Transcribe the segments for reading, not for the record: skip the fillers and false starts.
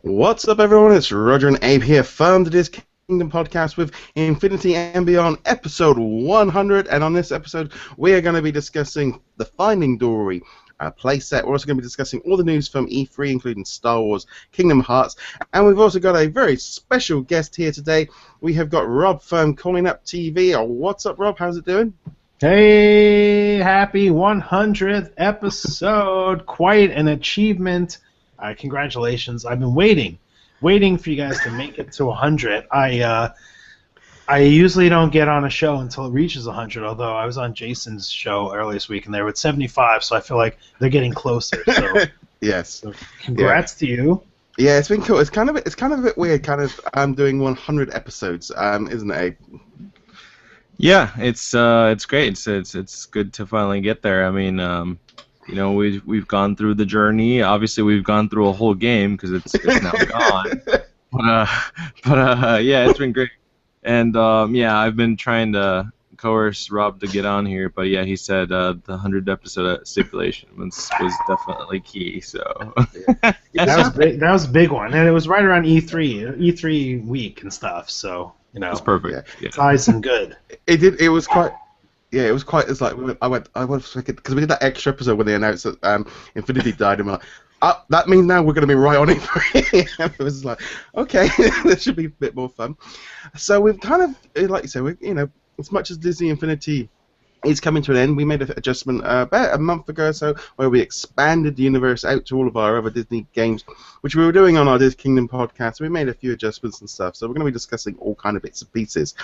What's up, everyone? It's Roger and Abe here from the DisKingdom podcast with Infinity and Beyond, episode 100. And on this episode, we are going to be discussing the Finding Dory playset. We're also going to be discussing all the news from E3, including Star Wars, Kingdom Hearts, and we've also got a very special guest here today. We have got Rob from CoinOpTV. What's up, Rob? How's it doing? Hey, happy 100th episode. Quite an achievement. Congratulations. I've been waiting for you guys to make it to 100. I usually don't get on a show until it reaches 100, although I was on Jason's show earlier this week and they were at 75, so I feel like they're getting closer. So Yes. So congrats to you. Yeah, it's been cool. It's kind of a bit weird, doing 100 episodes, isn't it, Abe? Yeah, it's great. It's good to finally get there. I mean, you know, we've gone through the journey. Obviously, we've gone through a whole game because it's now gone. But yeah, it's been great. And yeah, I've been trying to coerce Rob to get on here, but yeah, he said the 100 episode stipulation was definitely key. So that was big. That was a big one, and it was right around E3 week and stuff. So you know, it's perfect. Yeah. It's nice and good. It was quite. Yeah, it was quite. It's like I went because we did that extra episode when they announced that Infinity died, and we're like, that means now we're going to be right on it. It was like, okay, this should be a bit more fun. So we've kind of, like you say, as much as Disney Infinity is coming to an end, we made an adjustment about a month ago or so, where we expanded the universe out to all of our other Disney games, which we were doing on our DisKingdom podcast. We made a few adjustments and stuff, so we're going to be discussing all kind of bits and pieces.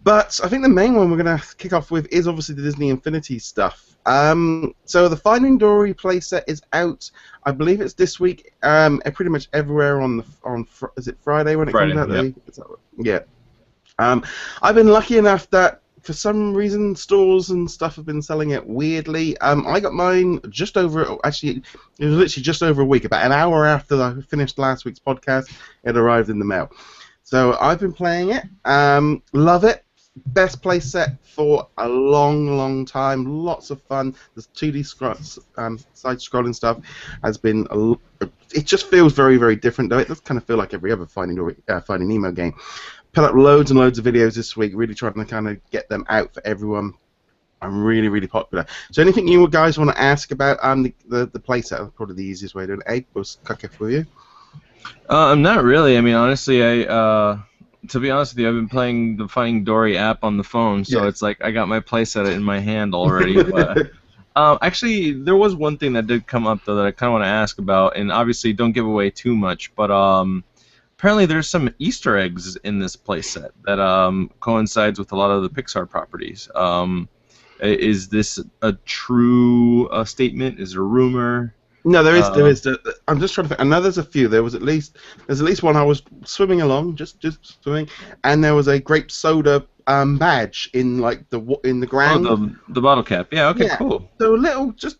But I think the main one we're going to kick off with is obviously the Disney Infinity stuff. So the Finding Dory playset is out. I believe it's this week. Pretty much everywhere is it Friday when it comes out? Yep. Yeah. I've been lucky enough that for some reason stores and stuff have been selling it weirdly. I got mine just over. Actually, it was literally just over a week. About an hour after I finished last week's podcast, it arrived in the mail. So I've been playing it. Love it. Best playset for a long time. Lots of fun. There's 2D side-scrolling stuff. Has been. It just feels very different, though. It does kind of feel like every other Finding Nemo game. Put up loads and loads of videos this week, really trying to kind of get them out for everyone. I'm really popular. So anything you guys want to ask about the playset? Probably the easiest way to do it. Abe, we'll kick off with you. Not really. I mean, honestly, to be honest with you, I've been playing the Finding Dory app on the phone, so It's like I got my playset in my hand already. But actually, there was one thing that did come up though that I kind of want to ask about, and obviously don't give away too much, but apparently there's some Easter eggs in this playset that coincides with a lot of the Pixar properties. Is this a true statement? Is it a rumor? No, there is. I'm just trying to think. I know there's a few. There's at least one. I was swimming along, just swimming, and there was a grape soda badge in the ground. Oh, the bottle cap. Yeah. Okay. Yeah. Cool. So little, just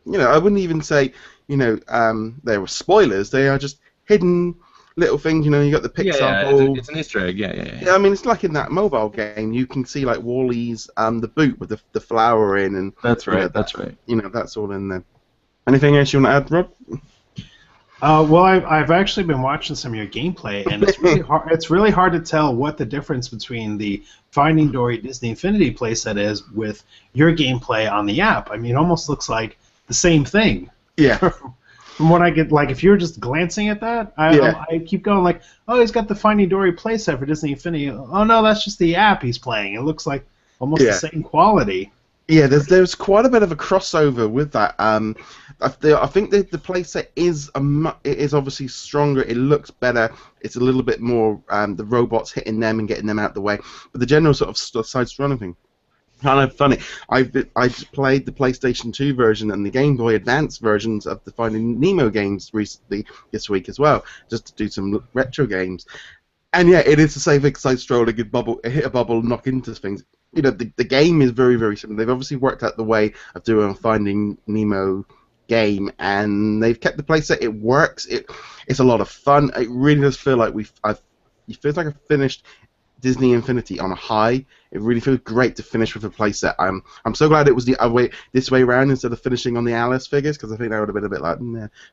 I wouldn't even say they were spoilers. They are just hidden little things. You got the Pixar. It's an Easter egg. Yeah. I mean, it's like in that mobile game. You can see like Wall-E's the boot with the flower in, and that's right. That's right. That's all in there. Anything else you want to add, Rob? Well, I've actually been watching some of your gameplay, and it's really hard. It's really hard to tell what the difference between the Finding Dory Disney Infinity playset is with your gameplay on the app. I mean, it almost looks like the same thing. Yeah. From what I get, like if you're just glancing at that, I keep going like, oh, he's got the Finding Dory playset for Disney Infinity. Oh no, that's just the app he's playing. It looks like almost the same quality. Yeah, there's quite a bit of a crossover with that. I think the playset is obviously stronger. It looks better. It's a little bit more the robots hitting them and getting them out the way. But the general sort of side-scrolling thing, kind of funny. I played the PlayStation 2 version and the Game Boy Advance versions of the Finding Nemo games recently this week as well, just to do some retro games. And yeah, it is the same side-scrolling, hit a bubble, knock into things. The game is very similar. They've obviously worked out the way of doing a Finding Nemo game, and they've kept the playset. It works. It's a lot of fun. It really does feel like it feels like I finished Disney Infinity on a high. It really feels great to finish with a playset. I'm so glad it was this way around instead of finishing on the Alice figures, because I think that would have been a bit like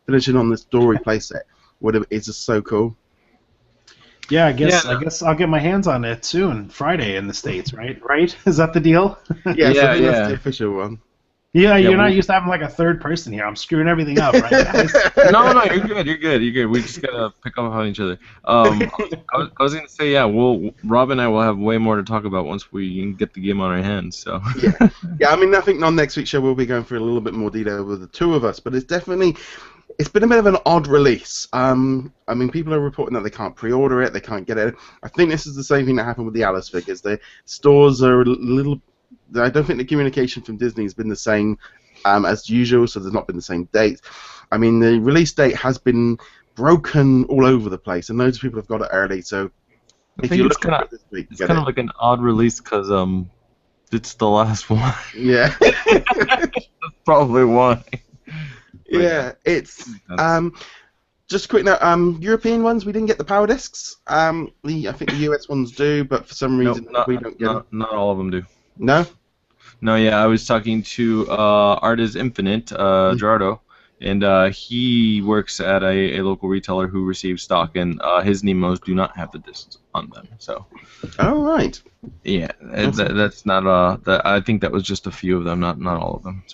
finishing on this Dory playset is just so cool. Yeah, I guess I'll get my hands on it soon. Friday in the States, right? Right? Is that the deal? Yes, I think that's the official one. Yeah, you're not used to having like a third person here. I'm screwing everything up, right, guys? No, you're good. We just gotta pick up on each other. I was gonna say, yeah, Rob and I will have way more to talk about once we get the game on our hands. So yeah. I mean, I think on next week's show we'll be going through a little bit more detail with the two of us, but it's been a bit of an odd release. I mean, people are reporting that they can't pre-order it, they can't get it. I think this is the same thing that happened with the Alice figures. The stores are a little. I don't think the communication from Disney has been the same as usual, so there's not been the same date. I mean, the release date has been broken all over the place, and loads of people have got it early. So if you look at it this week, it's kind of like an odd release because it's the last one. Yeah, that's probably why. Yeah, it's just a quick note. European ones we didn't get the power discs. I think the US ones do, but for some reason we don't get them. Not all of them do. No? No, yeah, I was talking to Art is Infinite, Gerardo, and he works at a local retailer who receives stock, and his Nemos do not have the discs on them. So. Oh, right. Yeah, that's not I think that was just a few of them, not all of them.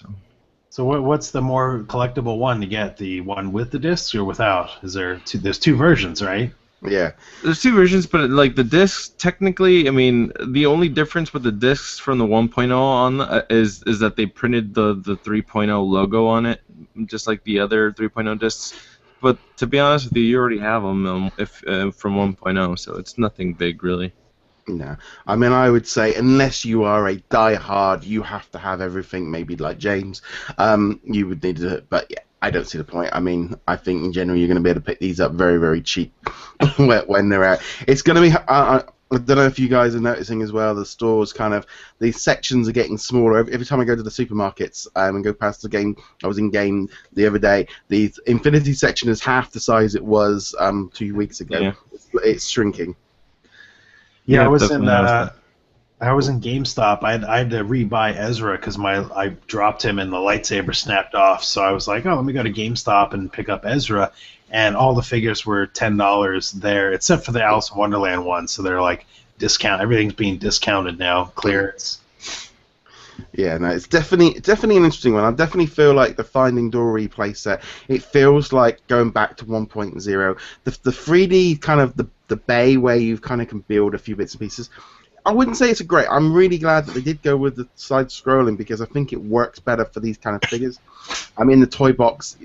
So what's the more collectible one to get? The one with the discs or without? There's two versions, right? Yeah. There's two versions, but like the discs, technically, I mean, the only difference with the discs from the 1.0 on is that they printed the 3.0 logo on it, just like the other 3.0 discs. But to be honest with you, you already have them from 1.0, so it's nothing big, really. No. I mean, I would say unless you are a die-hard, you have to have everything, maybe like James, you would need to, but yeah. I don't see the point. I mean, I think in general you're going to be able to pick these up very, very cheap when they're out. It's going to be. I don't know if you guys are noticing as well. The stores these sections are getting smaller. Every time I go to the supermarkets and go past the game, I was in game the other day. The Infinity section is half the size it was 2 weeks ago. Yeah. It's shrinking. Yeah, I was in GameStop. I had to rebuy Ezra because I dropped him and the lightsaber snapped off. So I was like, oh, let me go to GameStop and pick up Ezra, and all the figures were $10 there, except for the Alice in Wonderland one. So they're like discount. Everything's being discounted now. Clearance. Yeah, no, it's definitely an interesting one. I definitely feel like the Finding Dory playset. It feels like going back to 1.0. The 3D kind of the bay where you kind of can build a few bits and pieces. I wouldn't say it's a great. I'm really glad that they did go with the side scrolling because I think it works better for these kind of figures. I mean, the toy box.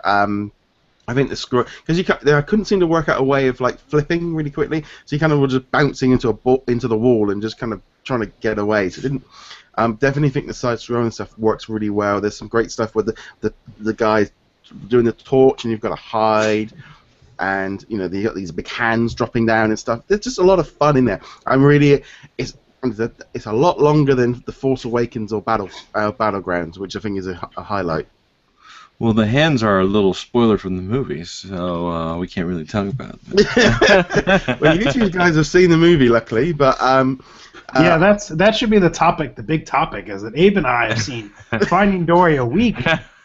I think the scroll because I couldn't seem to work out a way of like flipping really quickly, so you kind of were just bouncing into the wall and just kind of trying to get away. So it didn't. Definitely think the side scrolling stuff works really well. There's some great stuff with the guys doing the torch and you've got to hide. And you got these big hands dropping down and stuff. There's just a lot of fun in there. It's a lot longer than the Force Awakens or Battlegrounds, which I think is a highlight. Well, the hands are a little spoiler from the movies, so we can't really talk about that. Well, you two guys have seen the movie, luckily, but yeah, that should be the topic. The big topic is that Abe and I have seen Finding Dory a week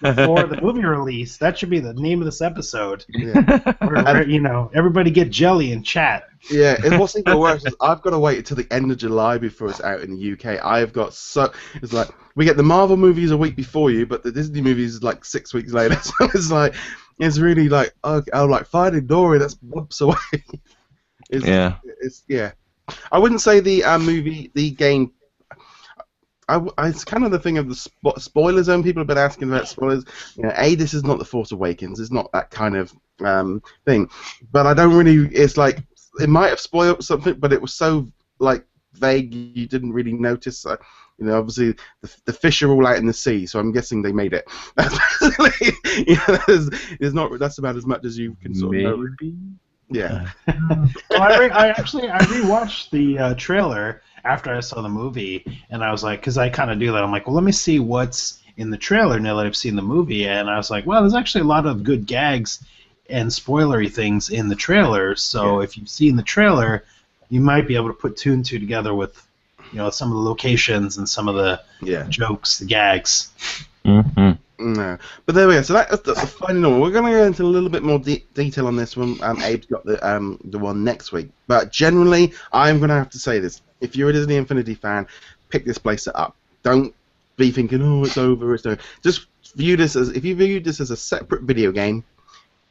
before the movie release. That should be the name of this episode. Yeah. Where, everybody get jelly and chat. Yeah, and what's even worse is I've got to wait until the end of July before it's out in the UK. It's like we get the Marvel movies a week before you, but the Disney movies is like 6 weeks later. So it's really like I'm like Finding Dory. That's months away. Yeah. I wouldn't say the game. It's kind of the thing of the spoiler zone. People have been asking about spoilers. This is not the Force Awakens. It's not that kind of thing. But I don't really. It's like it might have spoiled something, but it was so like vague you didn't really notice. Obviously the fish are all out in the sea, so I'm guessing they made it. That's there's not. That's about as much as you can sort of know. Yeah. Well, I rewatched the trailer after I saw the movie, and I was like, because I kind of do that. I'm like, well, let me see what's in the trailer now that I've seen the movie, and I was like, well, there's actually a lot of good gags and spoilery things in the trailer. So if you've seen the trailer, you might be able to put two and two together with, some of the locations and some of the jokes, the gags. Mm-hmm. No, but there we go. So that's the final one. We're going to go into a little bit more detail on this one. Abe's got the one next week. But generally, I'm going to have to say this: if you're a Disney Infinity fan, pick this playset up. Don't be thinking, oh, it's over, it's over. Just view this as, if you view this as a separate video game,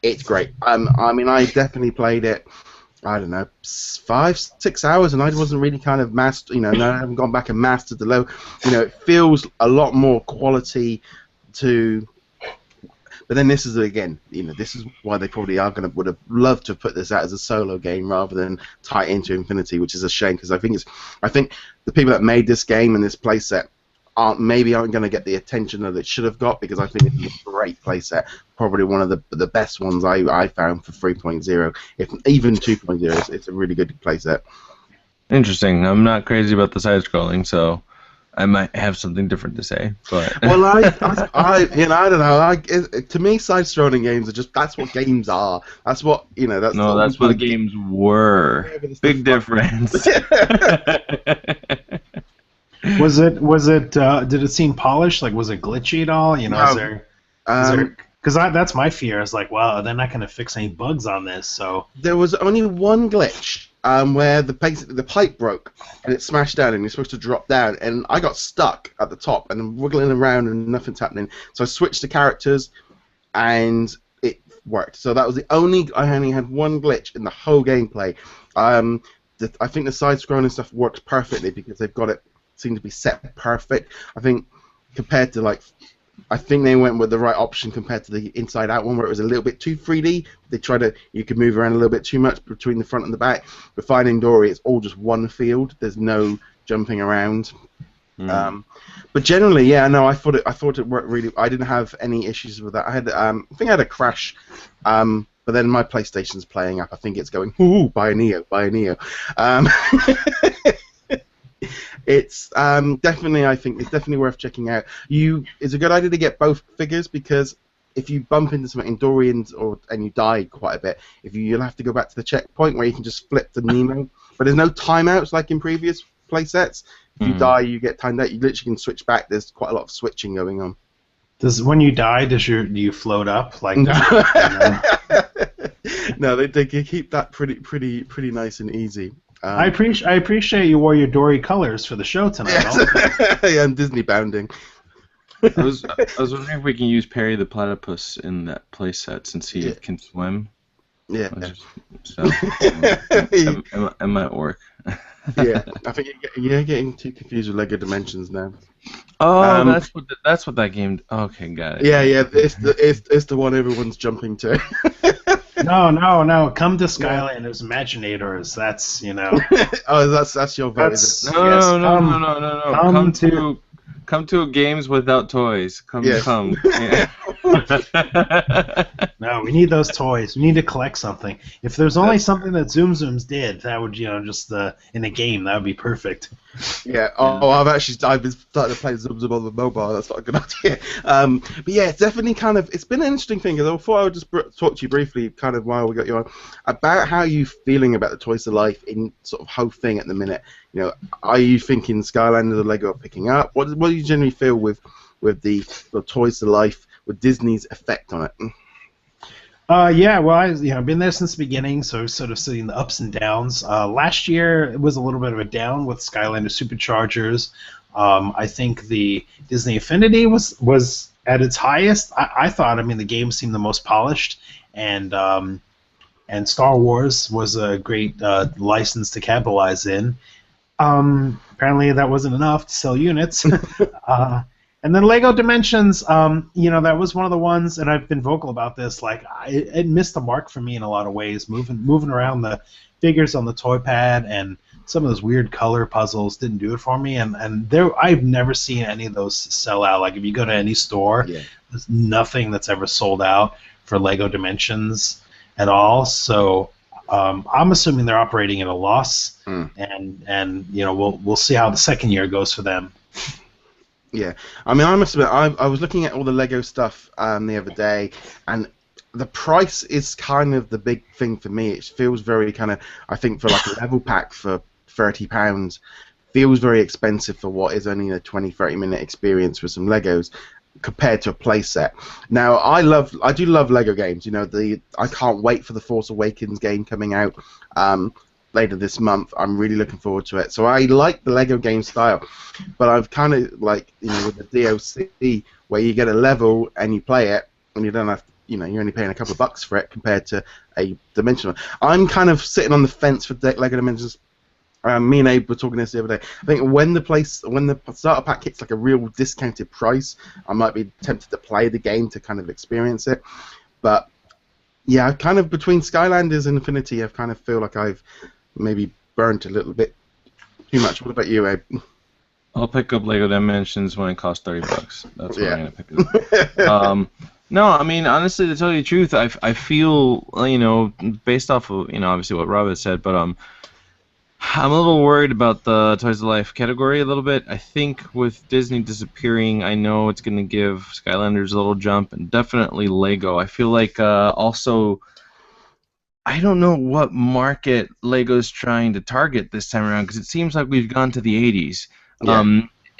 it's great. I mean, I definitely played it. I don't know, 5-6 hours, and I wasn't really kind of mastered. You know, I haven't gone back and mastered the low. You know, it feels a lot more quality to. But then this is again, you know, this is why they probably would have loved to have put this out as a solo game rather than tie it into Infinity, which is a shame because I think the people that made this game and this playset aren't going to get the attention that it should have got, because I think it's a great playset, probably one of the best ones I found for 3.0, if even 2.0. It's a really good playset. Interesting. I'm not crazy about the side scrolling, so I might have something different to say. But well, I you know, I don't know. To me, side scrolling games are just, that's what games are. That's what, you know. That's what games were. Big difference. Was it? Did it seem polished? Like, was it glitchy at all? You know, because that's my fear. Is like, well, they're not going to fix any bugs on this. So there was only one glitch where the pipe broke and it smashed down, and you're supposed to drop down, and I got stuck at the top and I'm wiggling around and nothing's happening. So I switched the characters, and it worked. So that was I only had one glitch in the whole gameplay. I think the side-scrolling stuff works perfectly because they've got it. Seem to be set perfect. I think compared to I think they went with the right option compared to the Inside Out one, where it was a little bit too 3D. You could move around a little bit too much between the front and the back. But Finding Dory, it's all just one field. There's no jumping around. But generally, yeah, no, I thought it worked really. I didn't have any issues with that. I think I had a crash. But then my PlayStation's playing up. I think it's going, ooh, buy a Neo. It's definitely, I think it's definitely worth checking out. It's a good idea to get both figures, because if you bump into something in Dory and you die quite a bit, you'll have to go back to the checkpoint where you can just flip to Nemo. But there's no timeouts like in previous playsets. If you die, you get timed out. You literally can switch back. There's quite a lot of switching going on. When you die, do you float up like? No, they keep that pretty nice and easy. I appreciate you wore your Dory colors for the show tonight. Yes. Yeah, I'm Disney bounding. I was wondering if we can use Perry the Platypus in that playset since he can swim. Yeah. It might work. Yeah, I think you're getting too confused with Lego Dimensions now. Oh, that's what that game. Okay, got it. Yeah, it's the one everyone's jumping to. No. Come to Skylanders Imaginators. That's, you know. Oh, that's your vote, is it? No. Come to games without toys. Come. Yeah. No, we need those toys. We need to collect something. If there's only something that Zoom Zooms did, that would, just in a game, that would be perfect. Yeah. Oh, I've been starting to play Zoom Zoom on the mobile. That's not a good idea. But yeah, it's definitely it's been an interesting thing. Because I thought I would just talk to you briefly, kind of while we got you on, about how you feeling about the Toys to Life in sort of whole thing at the minute. You know, are you thinking Skylanders or Lego are picking up? What do you generally feel with the Toys to Life, with Disney's effect on it? Yeah, well, I've been there since the beginning, so sort of seeing the ups and downs. Last year it was a little bit of a down with Skylander Superchargers. I think the Disney Infinity was at its highest. I thought. I mean, the game seemed the most polished, and Star Wars was a great license to capitalize in. Apparently, that wasn't enough to sell units. And then Lego Dimensions, that was one of the ones, and I've been vocal about this. Like, it missed the mark for me in a lot of ways. Moving around the figures on the toy pad and some of those weird color puzzles didn't do it for me. And I've never seen any of those sell out. Like, if you go to any store, there's nothing that's ever sold out for Lego Dimensions at all. So I'm assuming they're operating at a loss, and we'll see how the second year goes for them. Yeah, I mean, I must admit, I was looking at all the Lego stuff the other day, and the price is kind of the big thing for me. It feels very kind of, I think for like a level pack for £30, feels very expensive for what is only a 20-30 minute experience with some Legos. compared to a playset. Now, I do love Lego games. You know, I can't wait for the Force Awakens game coming out later this month. I'm really looking forward to it. So I like the Lego game style, but I've kind of like, you know, with the DLC where you get a level and you play it and you don't have to, you know, you're only paying a couple of bucks for it compared to a Dimension. I'm kind of sitting on the fence for Lego Dimensions. Me and Abe were talking this the other day. I think when the starter pack hits like a real discounted price, I might be tempted to play the game to kind of experience it. But yeah, kind of between Skylanders and Infinity, I kind of feel like I've maybe burnt a little bit too much. What about you, Abe? I'll pick up Lego Dimensions when it costs $30. That's what I'm gonna pick it up. No, I mean, honestly, to tell you the truth, I feel, you know, based off of, you know, obviously what Rob had said, but I'm a little worried about the Toys of Life category a little bit. I think with Disney disappearing, I know it's going to give Skylanders a little jump, and definitely Lego. I feel like also, I don't know what market Lego's trying to target this time around, because it seems like we've gone to the 80s. Yeah.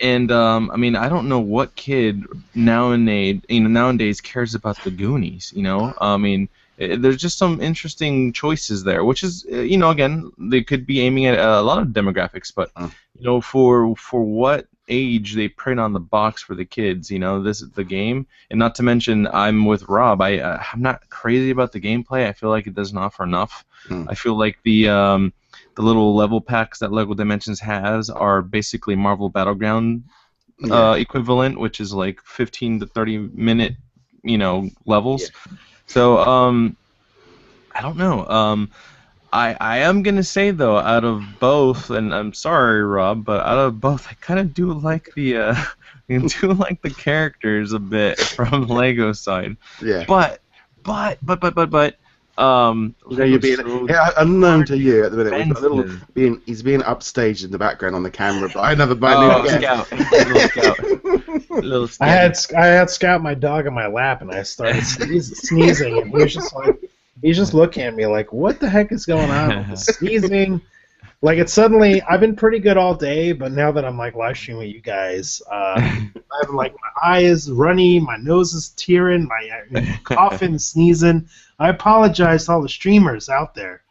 I mean, I don't know what kid nowadays cares about the Goonies. You know, I mean, there's just some interesting choices there, which is, you know, again, they could be aiming at a lot of demographics, but you know, for what age they print on the box for the kids, you know, this is the game, and not to mention, I'm with Rob. I'm not crazy about the gameplay. I feel like it doesn't offer enough. I feel like the little level packs that Lego Dimensions has are basically Marvel Battleground equivalent, which is like 15 to 30 minute, you know, levels. Yeah. So I don't know. I am gonna say though, out of both, and I'm sorry, Rob, but out of both, I kind of do like the the characters a bit from Lego side. Yeah. But you're being unknown to you at the minute. We've got a little he's being upstaged in the background on the camera, but I never mind. Scout. Little Scout. I had Scout, my dog, in my lap, and I started sneezing, and he's just looking at me like, what the heck is going on with the sneezing? Like, it's suddenly, I've been pretty good all day, but now that I'm like live streaming with you guys, I'm like, my eye is runny, my nose is tearing, my coughing, sneezing. I apologize to all the streamers out there.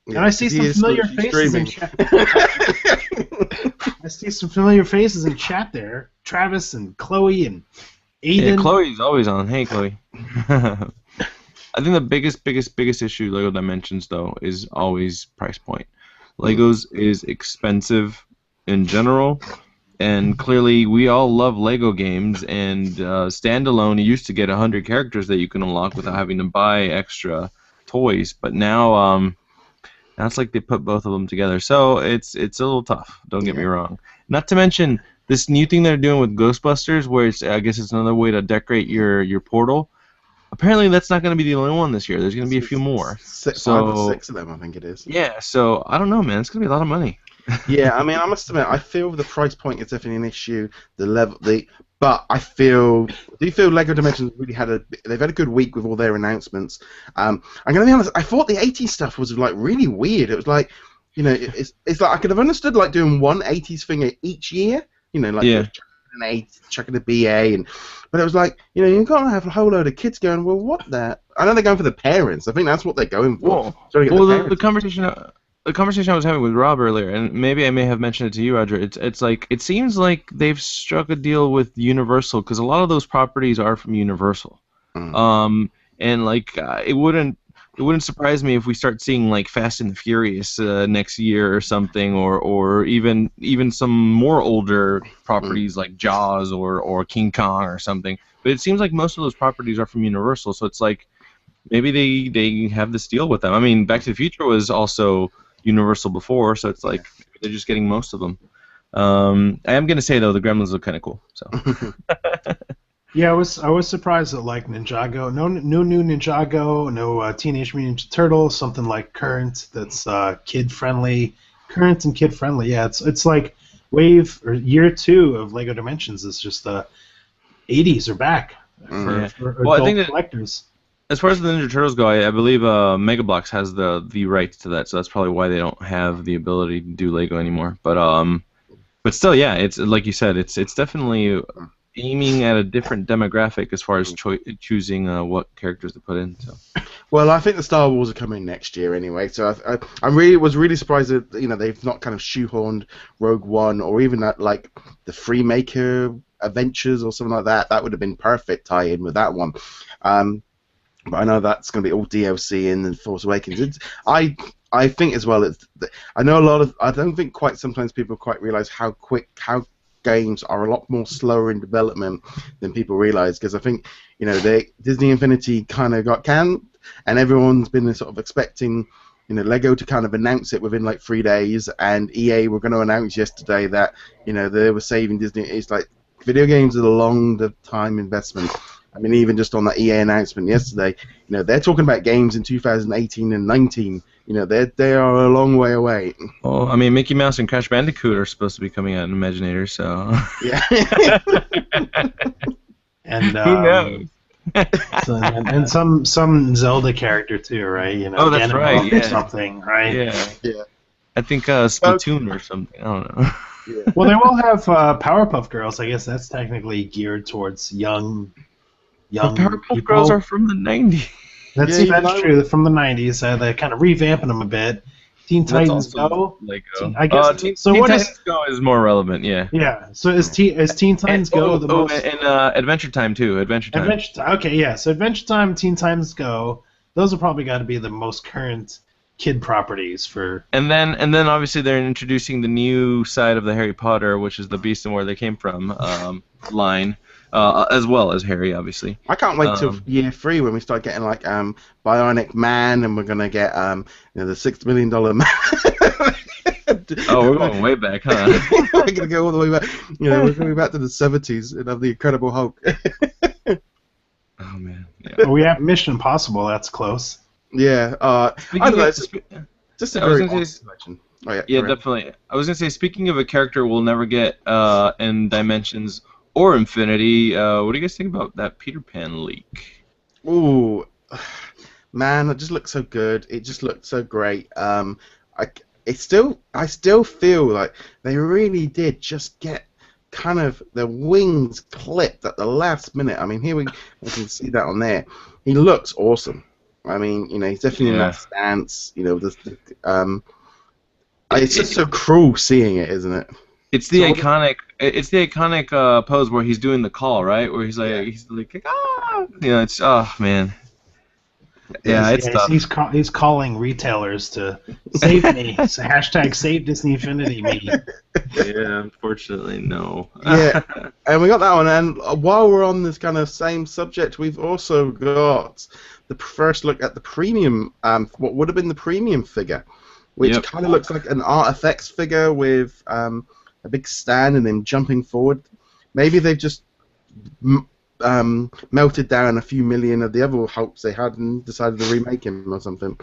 And I see some familiar faces in chat. I see some familiar faces in chat there. Travis and Chloe and Aiden. Yeah, Chloe's always on. Hey, Chloe. I think the biggest issue Lego Dimensions, though, is always price point. Legos is expensive in general, and clearly we all love Lego games, and standalone, you used to get 100 characters that you can unlock without having to buy extra toys, but now it's like they put both of them together, so it's a little tough, don't get me wrong. Not to mention this new thing they're doing with Ghostbusters, where I guess it's another way to decorate your portal. Apparently, that's not going to be the only one this year. There's going to be a few more. 5 or 6 of them, I think it is. Yeah, so I don't know, man. It's going to be a lot of money. Yeah, I mean, I must admit, I feel the price point is definitely an issue. But I do feel Lego Dimensions really they've had a good week with all their announcements. I'm going to be honest. I thought the 80s stuff was like really weird. It was like, you know, it's like I could have understood like doing one 80s thing each year. You know, like an 80, chucking a BA, but it was like, you know, you've got to have a whole load of kids going, well, what the? I know they're going for the parents. I think that's what they're going for. The conversation I was having with Rob earlier, and maybe I may have mentioned it to you, Roger. It's like it seems like they've struck a deal with Universal, because a lot of those properties are from Universal. And like it wouldn't surprise me if we start seeing like Fast and the Furious next year or something, or even some more older properties like Jaws or King Kong or something. But it seems like most of those properties are from Universal, so it's like maybe they have this deal with them. I mean, Back to the Future was also Universal before, so it's like they're just getting most of them. I am gonna say though, the Gremlins look kind of cool. So. Yeah, I was surprised that like Ninjago, no new Ninjago, no Teenage Mutant Ninja Turtles, something like Current that's kid friendly. Current and kid friendly. Yeah, it's like wave or year 2 of Lego Dimensions is just the 80s are back for adult collectors. As far as the Ninja Turtles go, I believe Mega Bloks has the rights to that, so that's probably why they don't have the ability to do Lego anymore. But still, yeah, it's like you said, it's definitely aiming at a different demographic as far as choosing what characters to put in. So. Well, I think the Star Wars are coming next year anyway, so I was really surprised that they've not kind of shoehorned Rogue One or even that like the Freemaker Adventures or something like that. That would have been perfect tie-in with that one. But I know that's going to be all DLC in the Force Awakens. I think as well. I know I don't think quite sometimes people quite realize how games are a lot more slower in development than people realize, because I think Disney Infinity kind of got canned, and everyone's been sort of expecting Lego to kind of announce it within like 3 days, and EA were going to announce yesterday that they were saving Disney. It's like video games are a long time investment. I mean, even just on that EA announcement yesterday, they're talking about games in 2018 and 19. They are a long way away. Well, I mean, Mickey Mouse and Crash Bandicoot are supposed to be coming out in Imaginator, so. Yeah. And who knows? and some Zelda character too, right? Oh, that's right. Yeah. Something, right? Yeah. I think Splatoon or something. I don't know. Yeah. Well, they will have Powerpuff Girls. I guess that's technically geared towards young Powerpuff people. Girls are from the 90s. That's true. From the 90s. They're kind of revamping them a bit. Teen Titans Go. Lego. I guess. Teen what Titans Go is more relevant. Yeah. Yeah. So is Teen Titans Go the most? And Adventure Time too. Adventure Time. Okay. Yeah. So Adventure Time, Teen Titans Go. Those have probably got to be the most current kid properties for. And then obviously they're introducing the new side of the Harry Potter, which is the Beast and Where They Came From line. As well as Harry, obviously. I can't wait till year 3 when we start getting like Bionic Man, and we're gonna get the $6 million man. Oh, we're going way back, huh? We're gonna go all the way back. We're going back to the 70s and have the Incredible Hulk. Oh man. Yeah. We have Mission Impossible. That's close. Yeah. I don't know. Just a very awesome selection. Oh, yeah, definitely. I was gonna say, speaking of a character we'll never get in Dimensions or Infinity, what do you guys think about that Peter Pan leak? Ooh, man, it just looks so good. It just looked so great. I still feel like they really did just get kind of the wings clipped at the last minute. I mean, we can see that on there. He looks awesome. I mean, he's definitely in that stance. It's just so cruel seeing it, isn't it? It's the iconic pose where he's doing the call, right? Where he's like, ah! It's man. Yeah, it's tough. He's calling retailers to save me. So hashtag save Disney Infinity me. Yeah, unfortunately, no. Yeah, and we got that one. And while we're on this kind of same subject, we've also got the first look at the premium, what would have been the premium figure, which kind of looks like an Art Effects figure with a big stand and then jumping forward. Maybe they've just melted down a few million of the other Hulks they had and decided to remake him or something.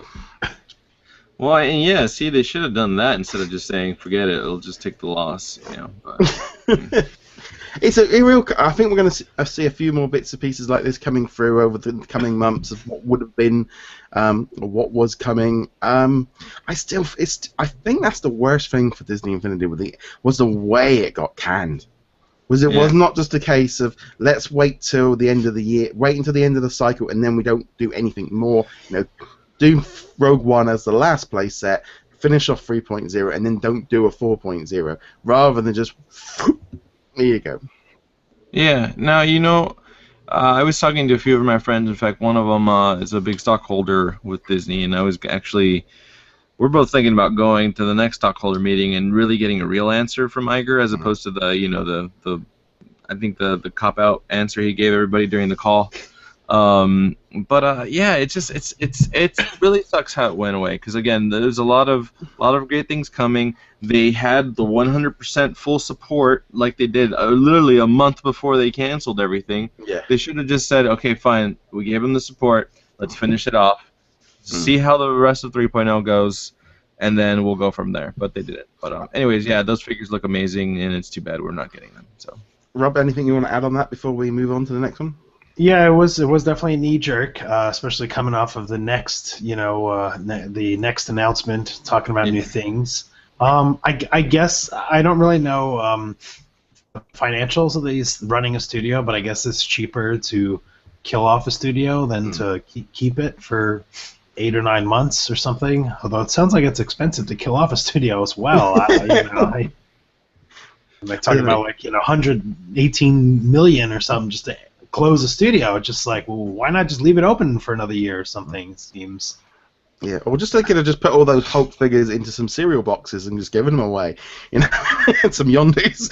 Well, and yeah, see, they should have done that instead of just saying, forget it, it'll just take the loss. But, It's a real. I think we're going to see a few more bits and pieces like this coming through over the coming months of what would have been, or what was coming. I think that's the worst thing for Disney Infinity was the way it got canned. Was not just a case of let's wait till the end of the year, wait until the end of the cycle, and then we don't do anything more. Do Rogue One as the last playset, finish off 3.0, and then don't do a 4.0, rather than just. There you go. Yeah. Now, I was talking to a few of my friends. In fact, one of them is a big stockholder with Disney, and we're both thinking about going to the next stockholder meeting and really getting a real answer from Iger, as opposed to the the cop-out answer he gave everybody during the call. It really sucks how it went away, because again, there's a lot of great things coming. They had the 100% full support like they did literally a month before they canceled everything. Yeah. They should have just said, okay, fine, we gave them the support, let's finish it off, see how the rest of 3.0 goes, and then we'll go from there. But they didn't. But anyways, yeah, those figures look amazing, and it's too bad we're not getting them. So, Rob, anything you want to add on that before we move on to the next one? Yeah, it was definitely a knee jerk, especially coming off of the next, the next announcement talking about new things. I guess I don't really know financials of these running a studio, but I guess it's cheaper to kill off a studio than to keep it for 8 or 9 months or something. Although it sounds like it's expensive to kill off a studio as well. Like talking about like 118 million or something just to close a studio. It's just like, well, why not just leave it open for another year or something? It seems. Yeah, or just like just put all those Hulk figures into some cereal boxes and just giving them away, and some yondies.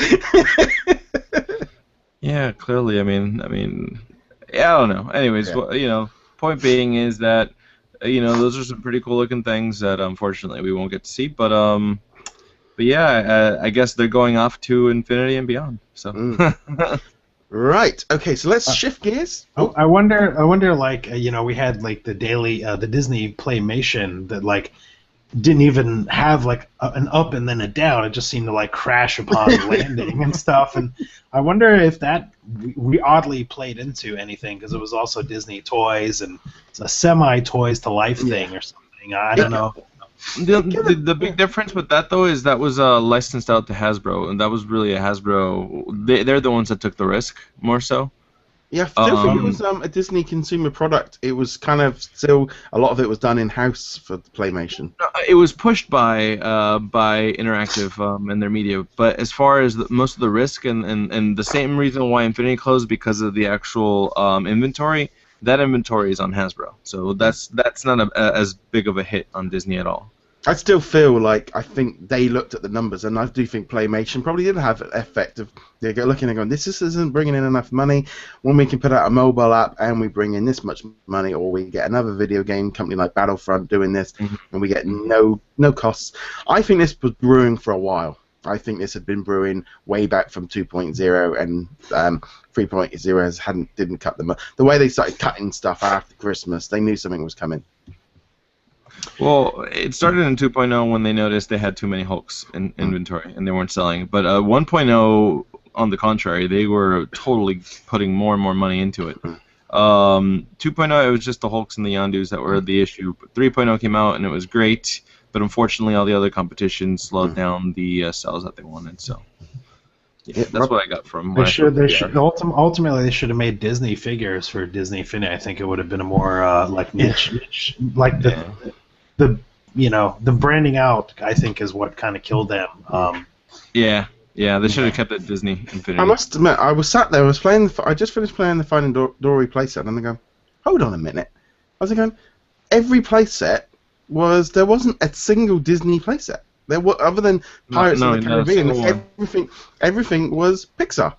Yeah, clearly. I mean, yeah, I don't know. Anyways, point being is that those are some pretty cool looking things that unfortunately we won't get to see, but yeah, I guess they're going off to infinity and beyond. So. Right. Okay. So let's shift gears. I wonder. Like we had like the daily, the Disney Playmation that like didn't even have like an up and then a down. It just seemed to like crash upon landing and stuff. And I wonder if that we oddly played into anything because it was also Disney toys and it's a semi toys to life thing or something. I don't know. The big difference with that though is that was licensed out to Hasbro, and that was really a Hasbro. They're the ones that took the risk more so. Yeah, I don't think it was a Disney consumer product. It was kind of still a lot of it was done in house for Playmation. It was pushed by Interactive and their media, but as far as most of the risk and the same reason why Infinity closed because of the actual inventory. That inventory is on Hasbro, so that's not as big of a hit on Disney at all. I still feel like I think they looked at the numbers, and I do think Playmation probably did have an effect of they go looking and going, this isn't bringing in enough money. When we can put out a mobile app and we bring in this much money, or we get another video game company like Battlefront doing this, and we get no costs. I think this was brewing for a while. I think this had been brewing way back from 2.0 and 3.0 didn't cut them. The way they started cutting stuff after Christmas, they knew something was coming. Well, it started in 2.0 when they noticed they had too many Hulks in inventory and they weren't selling. But 1.0, on the contrary, they were totally putting more and more money into it. 2.0, it was just the Hulks and the Yondus that were the issue. But 3.0 came out and it was great. But unfortunately, all the other competition slowed down the sales that they wanted. So, yeah, that's what I got from. Ultimately, they should have made Disney figures for Disney Infinity. I think it would have been a more like niche, like the branding out. I think is what kind of killed them. Yeah, they should have kept it Disney Infinity. I must admit, I was sat there, I just finished playing the Finding Dory playset, and I'm going, hold on a minute. I was going, every playset. There wasn't a single Disney playset. There were, other than Pirates of the Caribbean, everything was Pixar.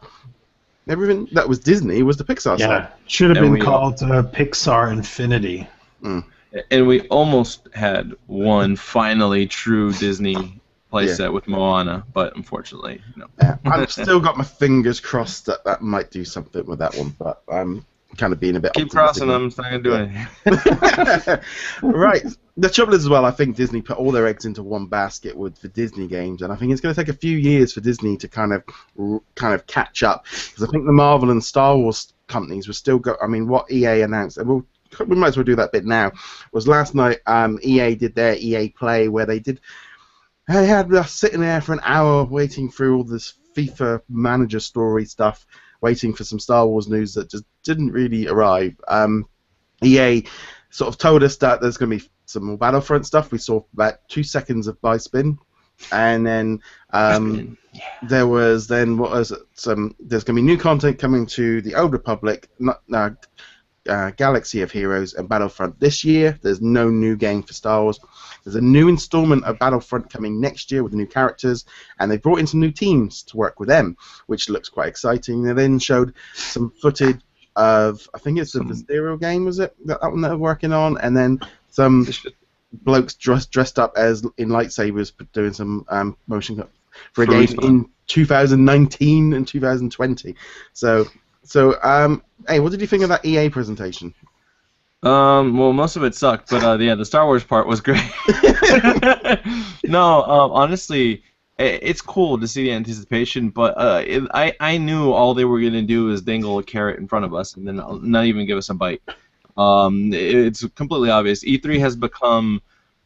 Everything that was Disney was the Pixar side. Should have been called Pixar Infinity. And we almost had one finally true Disney playset with Moana, but unfortunately, no. Yeah, I've still got my fingers crossed that might do something with that one, but I'm kind of being a bit. Keep crossing them. It's not gonna do anything. Right. The trouble is, as well, I think Disney put all their eggs into one basket for Disney games, and I think it's going to take a few years for Disney to kind of catch up, because I think the Marvel and Star Wars companies were still I mean, what EA announced, and we might as well do that bit now. Was last night EA did their EA Play where they had us sitting there for an hour waiting through all this FIFA manager story stuff, waiting for some Star Wars news that just didn't really arrive. EA sort of told us that there's going to be some more Battlefront stuff. We saw about 2 seconds of buy spin, and then there was there's going to be new content coming to the Old Republic, Galaxy of Heroes, and Battlefront this year. There's no new game for Star Wars. There's a new installment of Battlefront coming next year with new characters, and they brought in some new teams to work with them, which looks quite exciting. They then showed some footage of, I think it's the Mysterio game, was it? That one that they're working on, and then some blokes dressed up as in lightsabers doing some motion for a game in 2019 and 2020. So hey, what did you think of that EA presentation? Well, most of it sucked, but yeah, the Star Wars part was great. No, honestly, it's cool to see the anticipation, but I knew all they were going to do is dangle a carrot in front of us and then not even give us a bite. It's completely obvious. E3 has become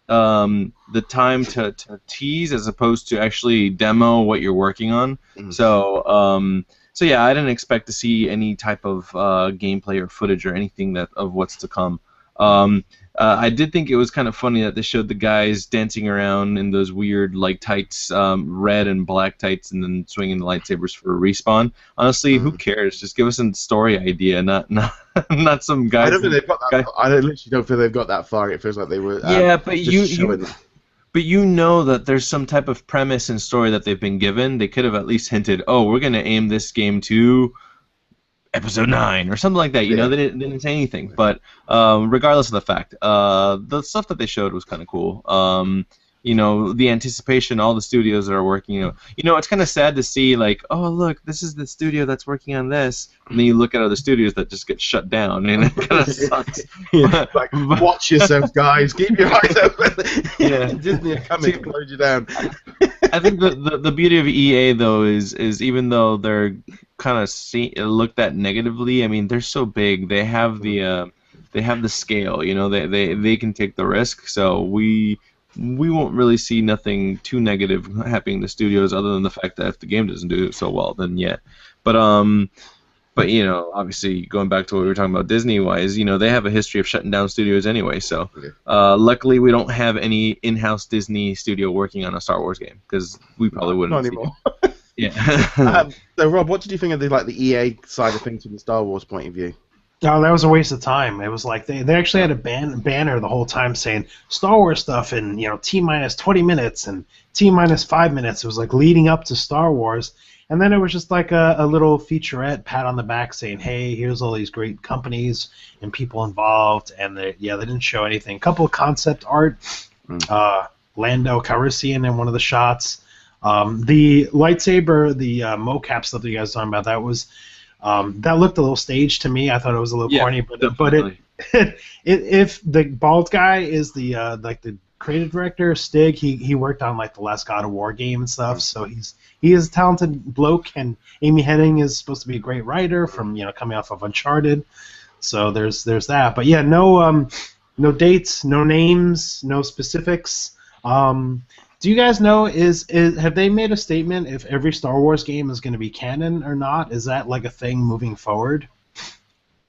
the time to tease as opposed to actually demo what you're working on. So yeah, I didn't expect to see any type of gameplay or footage or anything of what's to come. I did think it was kind of funny that they showed the guys dancing around in those weird like tights, red and black tights, and then swinging the lightsabers for a respawn. Honestly, who cares? Just give us a story idea, not not some guys. I don't think they've got that. I literally don't feel they've got that far. It feels like they were. Yeah, but but you know that there's some type of premise and story that they've been given. They could have at least hinted, oh, we're going to aim this game to Episode 9 or something like that. You know, they didn't say anything. But regardless of the fact, the stuff that they showed was kind of cool. You know, the anticipation, all the studios that are working. You know, it's kind of sad to see, like, oh, look, this is the studio that's working on this. And then you look at other studios that just get shut down, and it kind of sucks. Like, watch yourself, guys. Keep your eyes open. Disney are coming to close you down. I think the beauty of EA, though, is even though they're kind of looked at negatively, I mean, they're so big. They have the scale. You know, they can take the risk. So we won't really see nothing too negative happening in the studios, other than the fact that if the game doesn't do so well, then yeah. But you know, obviously going back to what we were talking about Disney-wise, you know, they have a history of shutting down studios anyway. So luckily we don't have any in-house Disney studio working on a Star Wars game, because we probably wouldn't. Not anymore. Yeah. So Rob, what did you think of the EA side of things from the Star Wars point of view? Oh, that was a waste of time. It was like they actually had a banner the whole time saying Star Wars stuff in, you know, T-minus 20 minutes and T-minus 5 minutes. It was like leading up to Star Wars. And then it was just like a little featurette pat on the back saying, hey, here's all these great companies and people involved. And they didn't show anything. A couple of concept art, Lando Calrissian in one of the shots. The lightsaber, the mocap stuff that you guys were talking about, that was... that looked a little staged to me. I thought it was a little corny, but if the bald guy is the like the creative director, Stig, he worked on like the last God of War game and stuff, so he is a talented bloke, and Amy Hennig is supposed to be a great writer from, you know, coming off of Uncharted, so there's that. But yeah, no dates, no names, no specifics. Do you guys know, have they made a statement if every Star Wars game is going to be canon or not? Is that like a thing moving forward?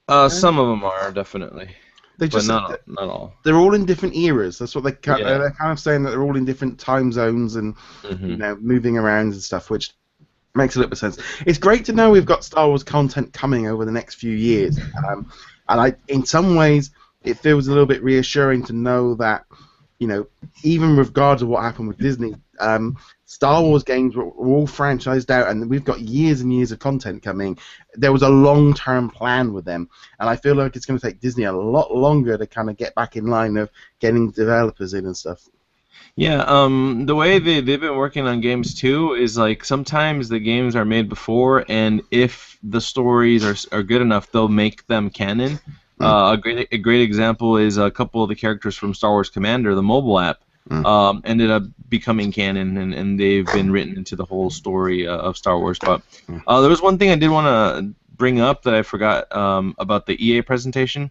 Some of them are, definitely. But not all. They're all in different eras. That's what they're kind of saying, that they're all in different time zones and you know, moving around and stuff, which makes a little bit of sense. It's great to know we've got Star Wars content coming over the next few years. And in some ways, it feels a little bit reassuring to know that, you know, even with regards to what happened with Disney, Star Wars games were all franchised out, and we've got years and years of content coming. There was a long-term plan with them, and I feel like it's going to take Disney a lot longer to kind of get back in line of getting developers in and stuff. Yeah, the way they've been working on games too is like sometimes the games are made before, and if the stories are good enough, they'll make them canon. A great example is a couple of the characters from Star Wars Commander, the mobile app, ended up becoming canon, and they've been written into the whole story of Star Wars. But there was one thing I did want to bring up that I forgot about the EA presentation.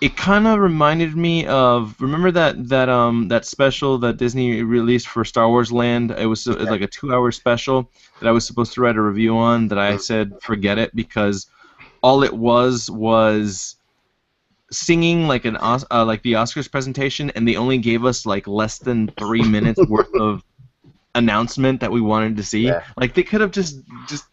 It kind of reminded me of, remember that special that Disney released for Star Wars Land? It was like a 2-hour special that I was supposed to write a review on, that I said forget it, because all it was singing like like the Oscars presentation, and they only gave us like less than 3 minutes worth of announcement that we wanted to see. Like they could have just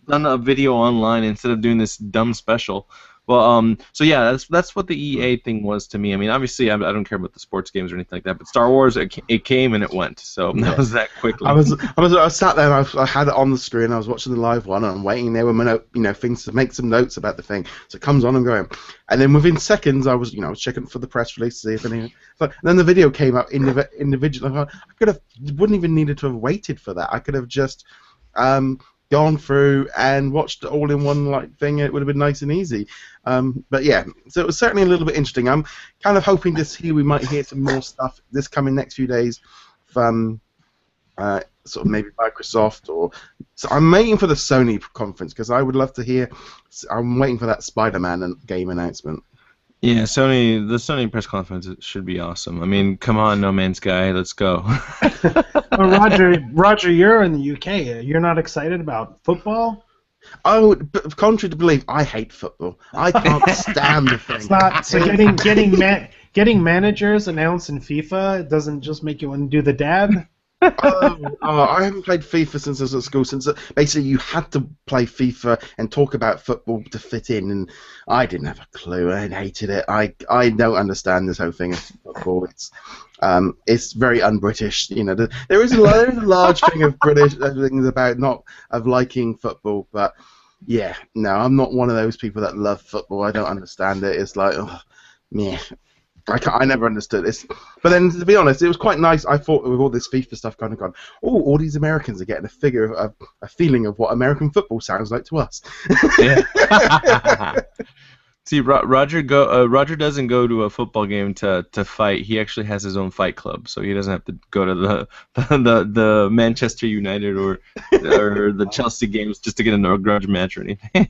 done a video online instead of doing this dumb special. Well, so yeah, that's what the EA thing was to me. I mean, obviously, I don't care about the sports games or anything like that, but Star Wars, it came and it went. So that was that quickly. I sat there and I had it on the screen. I was watching the live one, and I'm waiting there with my things to make some notes about the thing. So it comes on and going, and then within seconds, I was checking for the press release to see if anything. And then the video came up individually. I wouldn't even needed to have waited for that. I could have just gone through and watched it all in one thing. It would have been nice and easy. But yeah, so it was certainly a little bit interesting. I'm kind of hoping to see, we might hear some more stuff this coming next few days from sort of maybe Microsoft, or so I'm waiting for the Sony conference, because I would love to hear. I'm waiting for that Spider-Man game announcement. Yeah, the Sony press conference should be awesome. I mean, come on, No Man's Sky, let's go. Well, Roger, you're in the UK. You're not excited about football? Oh, but contrary to belief, I hate football. I can't stand the thing. It's not so getting managers announced in FIFA doesn't just make you want to do the dab. I haven't played FIFA since I was at school. Since basically you had to play FIFA and talk about football to fit in, and I didn't have a clue. I hated it. I don't understand this whole thing of football. It's very un-British. You know, there is a large thing of British things about not of liking football, but yeah, no, I'm not one of those people that love football. I don't understand it. It's like, oh, meh. I never understood this. But then, to be honest, it was quite nice. I thought with all this FIFA stuff kind of gone, oh, all these Americans are getting a feeling of what American football sounds like to us. Yeah. See, Roger doesn't go to a football game to fight. He actually has his own fight club, so he doesn't have to go to the Manchester United or the Chelsea games just to get into a grudge match or anything.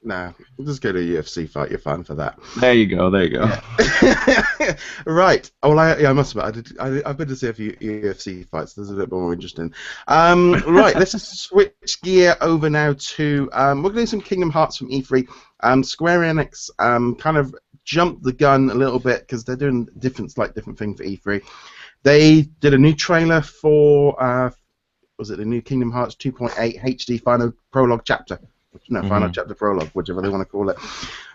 No. Just go to a UFC fight. You're fine for that. There you go. Yeah. Right. Well, I must admit, I've been to see a few UFC fights. There's a bit more interesting. Right. Let's just switch gear over now to we're going to do some Kingdom Hearts from E3. Square Enix kind of jumped the gun a little bit because they're doing different thing for E3. They did a new trailer for was it the new Kingdom Hearts 2.8 HD Final Prologue chapter? No, Final Chapter Prologue, whichever they want to call it,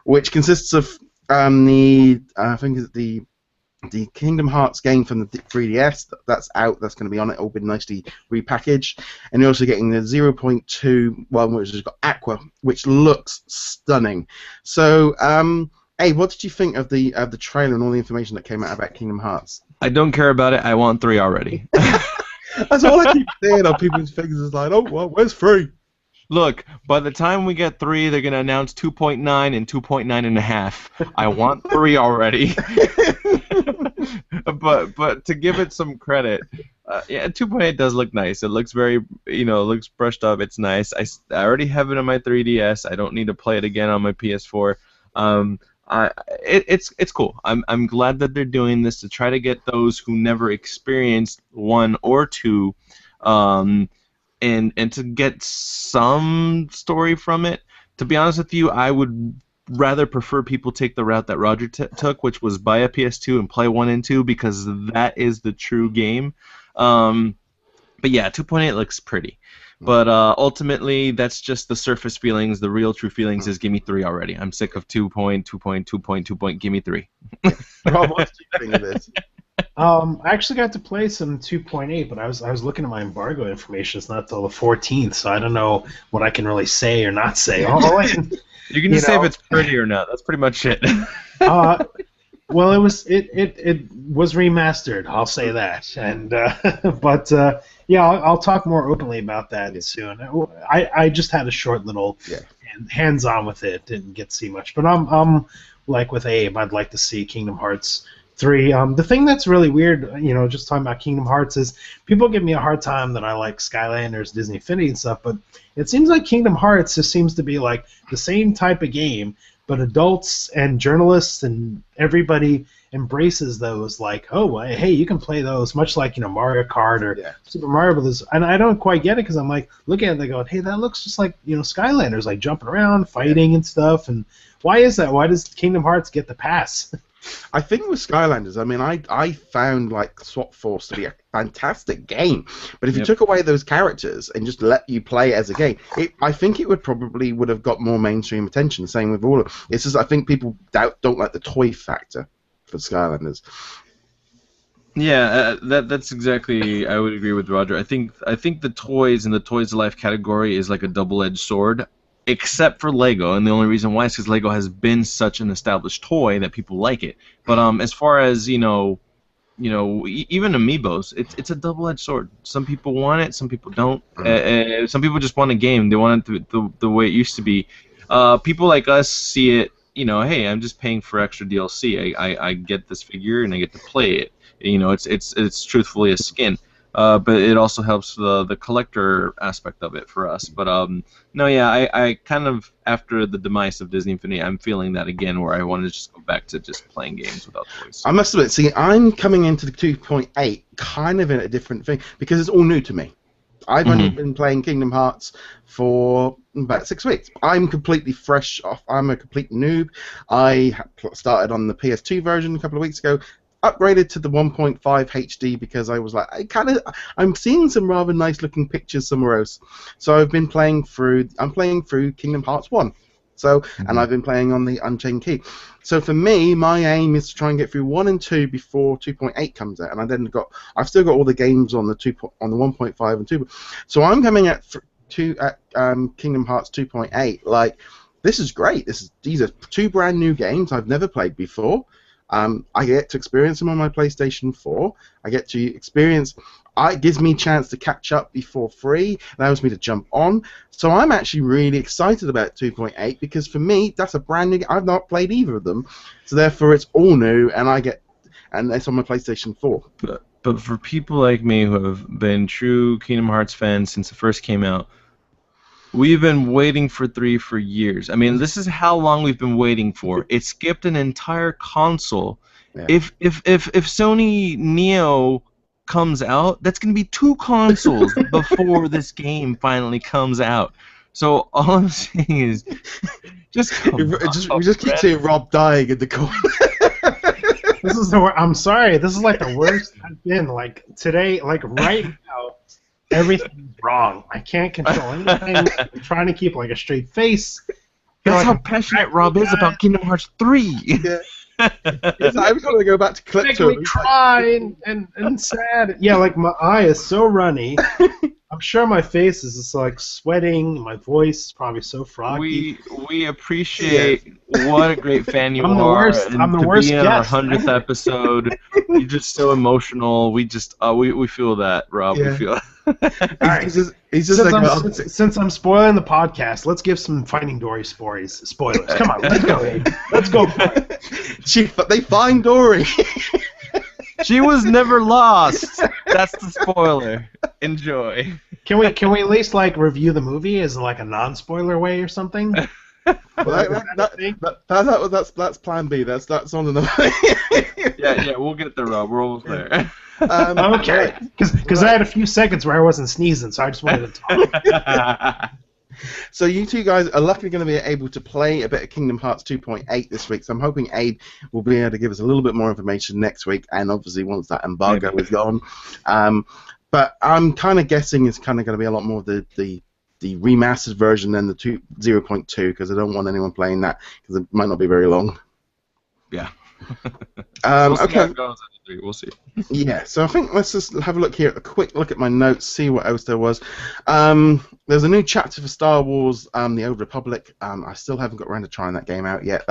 which consists of I think it's the Kingdom Hearts game from the 3DS that's out. That's going to be on it. All been nicely repackaged, and you're also getting the 0.2 one, which has got Aqua, which looks stunning. So, hey, what did you think of the trailer and all the information that came out about Kingdom Hearts? I don't care about it. I want 3 already. That's all I keep saying on people's fingers is like, oh well, where's 3? Look, by the time we get 3, they're going to announce 2.9 and 2.9.5. I want 3 already. but to give it some credit, yeah, 2.8 does look nice. It looks very, looks brushed up. It's nice. I already have it on my 3DS. I don't need to play it again on my PS4. It's cool. I'm glad that they're doing this to try to get those who never experienced 1 or 2, and to get some story from it. To be honest with you, I would rather prefer people take the route that Roger took, which was buy a PS2 and play 1 and 2, because that is the true game. But yeah, 2.8 looks pretty. But ultimately, that's just the surface feelings. The real true feelings is give me 3 already. I'm sick of 2.2. Give me 3. Rob, what do you think of this? I actually got to play some 2.8, but I was looking at my embargo information. It's not till the 14th, so I don't know what I can really say or not say. You can just say if it's pretty or not. That's pretty much it. Well, it was remastered. I'll say that, and but yeah, I'll talk more openly about that soon. I just had a short little hands-on with it. Didn't get to see much, but I'm like with Abe. I'd like to see Kingdom Hearts 3. The thing that's really weird, just talking about Kingdom Hearts, is people give me a hard time that I like Skylanders, Disney Infinity and stuff, but it seems like Kingdom Hearts just seems to be like the same type of game, but adults and journalists and everybody embraces those, like, oh, well, hey, you can play those, much like Mario Kart or Super Mario Brothers. And I don't quite get it because I'm like looking at it, they go, hey, that looks just like Skylanders, like jumping around, fighting and stuff. And why is that? Why does Kingdom Hearts get the pass? I think with Skylanders, I mean, I found like Swap Force to be a fantastic game, but if you took away those characters and just let you play as a game, I think it would have got more mainstream attention. Same with all of it's just I think people don't like the toy factor for Skylanders. Yeah, that's exactly. I would agree with Roger. I think the toys and the toys to life category is like a double-edged sword. Except for Lego, and the only reason why is because Lego has been such an established toy that people like it. But as far as even Amiibos, it's a double-edged sword. Some people want it, some people don't. Some people just want a game. They want it the way it used to be. People like us see it. Hey, I'm just paying for extra DLC. I get this figure and I get to play it. It's truthfully a skin. but it also helps the collector aspect of it for us. But no, yeah, I kind of, after the demise of Disney Infinity, I'm feeling that again, where I want to just go back to just playing games without toys. I must admit, see, I'm coming into the 2.8 kind of in a different thing because it's all new to me. I've only been playing Kingdom Hearts for about 6 weeks. I'm completely fresh off. I'm a complete noob. I started on the PS2 version a couple of weeks ago, upgraded to the 1.5 HD because I was like, I'm seeing some rather nice looking pictures somewhere else. So I've been playing through. I'm playing through Kingdom Hearts 1. So, and I've been playing on the Unchained Key. So for me, my aim is to try and get through 1 and 2 before 2.8 comes out, and I've still got all the games on the 1.5 and 2. So I'm coming at Kingdom Hearts 2.8. Like, this is great. These are 2 brand new games I've never played before. I get to experience them on my PlayStation 4. I get to experience. It gives me a chance to catch up before free, allows me to jump on. So I'm actually really excited about 2.8 because for me, that's a brand new. I've not played either of them, so therefore it's all new, and it's on my PlayStation 4. But for people like me who have been true Kingdom Hearts fans since it first came out, we've been waiting for 3 for years. I mean, this is how long we've been waiting for. It skipped an entire console. Yeah. If Sony Neo comes out, that's going to be 2 consoles before this game finally comes out. So all I'm saying is, we just keep seeing Rob dying in the corner. This is I'm sorry. This is like the worst I've been. Like today, like right now, everything's wrong. I can't control anything. I'm trying to keep like a straight face. That's how passionate Rob is about Kingdom Hearts 3. Yeah. I'm going to go back to Klepto. Make me cry and sad. Yeah, like my eye is so runny. I'm sure my face is just like sweating. My voice is probably so froggy. We appreciate what a great fan you I'm the are. worst. I'm the worst be in our guest. 100th episode. You're just so emotional. We just we feel that, Rob. Yeah. We feel. All right. He's just Since I'm spoiling the podcast, let's give some Finding Dory spoilers. Come on, let's go, Abe. Let's go for it. They find Dory. She was never lost. That's the spoiler. Enjoy. Can we at least like review the movie as like a non-spoiler way or something? That's Plan B. That's on another. Yeah, we'll get there, Rob. We're almost there. Okay, because I had a few seconds where I wasn't sneezing, so I just wanted to talk. So you two guys are luckily going to be able to play a bit of Kingdom Hearts 2.8 this week, so I'm hoping Abe will be able to give us a little bit more information next week, and obviously once that embargo is gone. But I'm kind of guessing it's kind of going to be a lot more of the remastered version than the 0.2, because I don't want anyone playing that, because it might not be very long. Yeah. Okay. We'll see. Yeah, so I think let's just have a look here, a quick look at my notes, see what else there was. There's a new chapter for Star Wars, The Old Republic. I still haven't got around to trying that game out yet.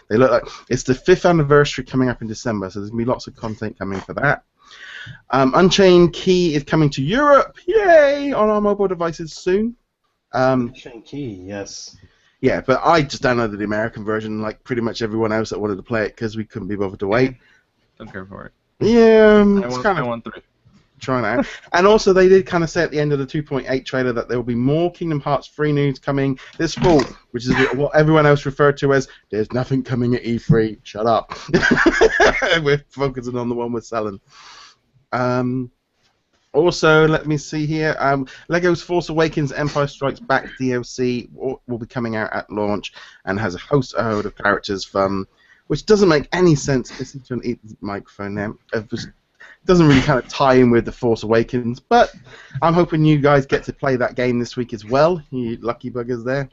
They look like it's the 5th anniversary coming up in December, so there's gonna be lots of content coming for that. Unchained Key is coming to Europe, yay, on our mobile devices soon. Unchained Key, yes. Yeah, but I just downloaded the American version, like pretty much everyone else that wanted to play it, because we couldn't be bothered to wait. Don't care for it. Yeah, I want 3. Trying out. And also, they did kind of say at the end of the 2.8 trailer that there will be more Kingdom Hearts 3 news coming this fall, which is what everyone else referred to as "there's nothing coming at E3." Shut up. We're focusing on the one we're selling. Also, let me see here. Lego's Force Awakens Empire Strikes Back DLC will be coming out at launch and has a host of characters from, which doesn't make any sense. Listen to an microphone now. It doesn't really kind of tie in with The Force Awakens, but I'm hoping you guys get to play that game this week as well. You lucky buggers there.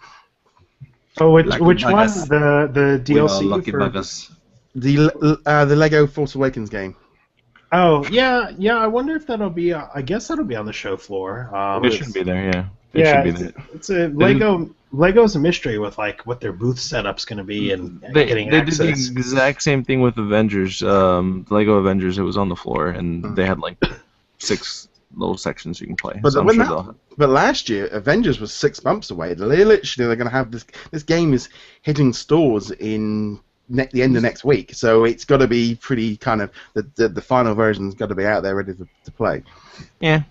Oh, which one? The DLC lucky for buggers. The Lego Force Awakens game. Oh yeah. I wonder if that'll be. I guess that'll be on the show floor. It should be there, yeah. It's a Lego's a mystery with like what their booth setup's going to be and getting access. They did the exact same thing with Avengers, Lego Avengers. It was on the floor, and they had like 6 little sections you can play. But, so but last year, Avengers was 6 months away. Literally, they're going to have this game is hitting stores in the end of next week, so it's got to be pretty kind of the final version's got to be out there ready to play. Yeah,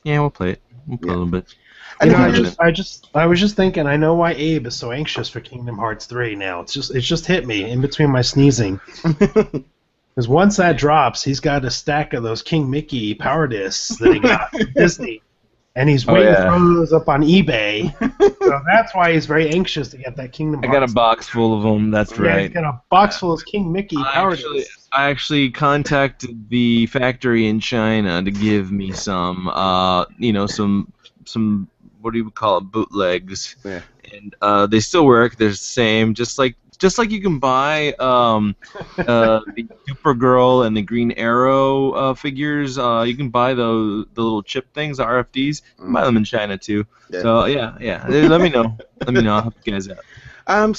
we'll play it. We'll play a little bit. You know, Anything I was just thinking. I know why Abe is so anxious for Kingdom Hearts 3 now. It's just hit me in between my sneezing. Because once that drops, he's got a stack of those King Mickey power discs that he got from Disney, and he's waiting to throw those up on eBay. So that's why he's very anxious to get that Kingdom Hearts. I got a box full of them. That's right. He's got a box full of King Mickey power discs. I actually contacted the factory in China to give me some, some what do you call it, bootlegs. Yeah. And they still work. They're the same, just like you can buy the Supergirl and the Green Arrow figures. You can buy the little chip things, the RFDs. You can buy them in China too. Yeah. So yeah. Let me know. I'll help you guys out. I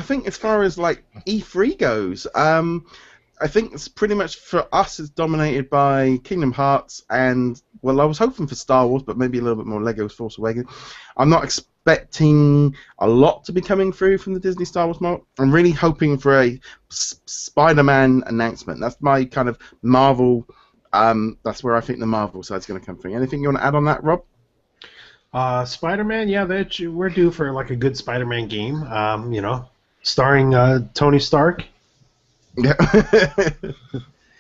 think as far as like E3 goes, I think it's pretty much for us it's dominated by Kingdom Hearts and, well, I was hoping for Star Wars, but maybe a little bit more Lego's Force Awakens. I'm not expecting a lot to be coming through from the Disney Star Wars model. I'm really hoping for a Spider-Man announcement. That's my kind of Marvel, that's where I think the Marvel side's going to come through. Anything you want to add on that, Rob? Spider-Man, yeah, we're due for like a good Spider-Man game, starring Tony Stark. Yeah.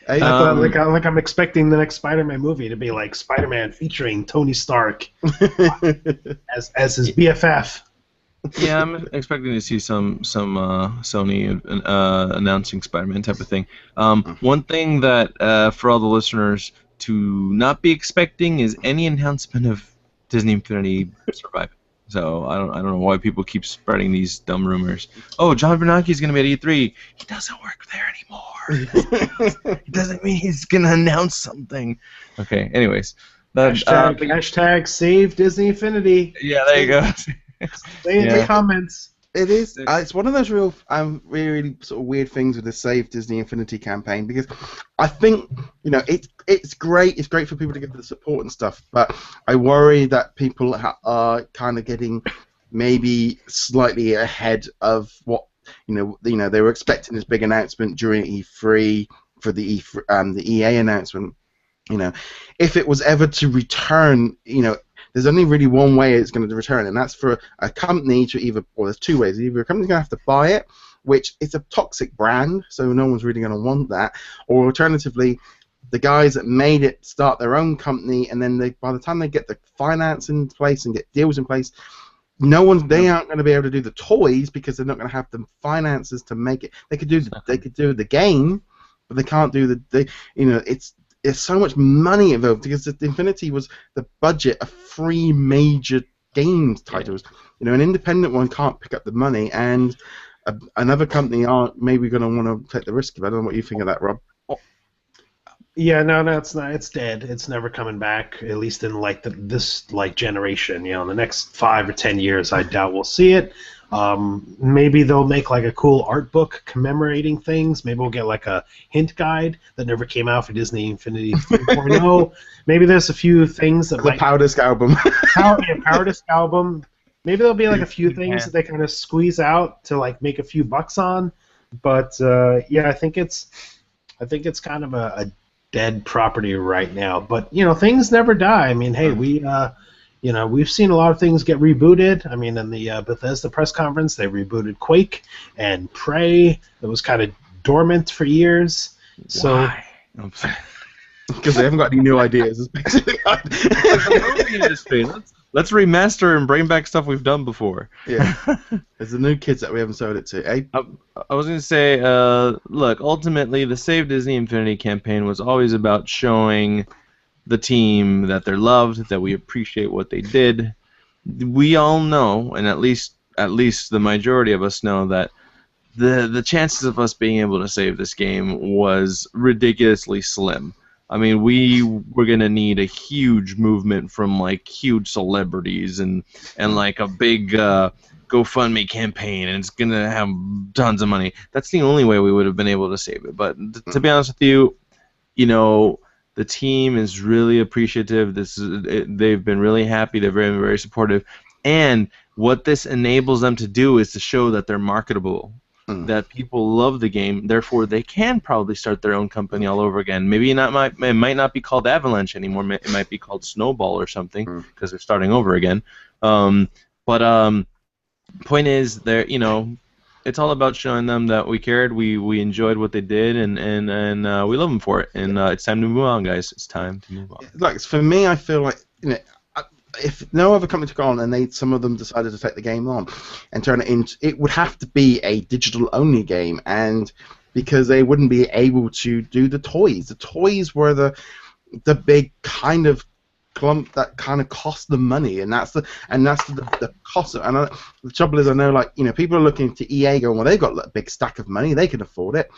Like I'm expecting the next Spider-Man movie to be like Spider-Man featuring Tony Stark as his BFF. Yeah, I'm expecting to see some Sony announcing Spider-Man type of thing. One thing that for all the listeners to not be expecting is any announcement of Disney Infinity surviving. So I don't know why people keep spreading these dumb rumors. Oh, John Bernanke's going to be at E3. He doesn't work there anymore. It doesn't mean he's going to announce something. Okay, anyways. Hashtag save Disney Infinity. Yeah, there you go. Say in the comments. It is. It's one of those really sort of weird things with the Save Disney Infinity campaign, because I think it's great. It's great for people to give the support and stuff, but I worry that people are kind of getting maybe slightly ahead of what they were expecting this big announcement during E3 for the EA announcement. If it was ever to return, there's only really one way it's going to return, and that's for a company to there's two ways. Either a company's going to have to buy it, which is a toxic brand, so no one's really going to want that, or alternatively, the guys that made it start their own company, and then by the time they get the finance in place and get deals in place, they aren't going to be able to do the toys because they're not going to have the finances to make it. They could do the game, but they can't do There's so much money involved because the Infinity was the budget of 3 major games titles. An independent one can't pick up the money, and another company aren't maybe going to want to take the risk of it. I don't know what you think of that, Rob. Yeah, no, it's not. It's dead. It's never coming back. At least in this generation. In the next 5 or 10 years, I doubt we'll see it. Maybe they'll make like a cool art book commemorating things. Maybe we'll get like a hint guide that never came out for Disney Infinity 3.0. Maybe there's a few things that the Power Disc album. Power Disc album. Maybe there'll be like a few things that they kind of squeeze out to like make a few bucks on. But I think it's kind of a dead property right now. But things never die. I mean, hey, we've seen a lot of things get rebooted. I mean, in the Bethesda press conference, they rebooted Quake and Prey. It was kind of dormant for years. Why? Because they haven't got any new ideas. Let's remaster and bring back stuff we've done before. Yeah. There's the new kids that we haven't sold it to. Eh? I was going to say, look, ultimately, the Save Disney Infinity campaign was always about showing the team that they're loved, that we appreciate what they did. We all know, and at least the majority of us know, that the chances of us being able to save this game was ridiculously slim. I mean, we were gonna need a huge movement from like huge celebrities and like a big GoFundMe campaign, and it's gonna have tons of money. That's the only way we would have been able to save it. But to be honest with you, the team is really appreciative. They've been really happy. They're very, very supportive. And what this enables them to do is to show that they're marketable. that people love the game. Therefore, they can probably start their own company all over again. Maybe it might not be called Avalanche anymore. It might be called Snowball or something because they're starting over again. But point is, it's all about showing them that we cared, we enjoyed what they did, and we love them for it. And it's time to move on, guys. It's time to move on. Like, for me, I feel like, if no other company took on and some of them decided to take the game on and turn it into, it would have to be a digital-only game, and because they wouldn't be able to do the toys. The toys were the big kind of clump that kind of cost them money, and that's the cost. And the trouble is, I know, like, people are looking to EA going, well, they've got a big stack of money, they can afford it.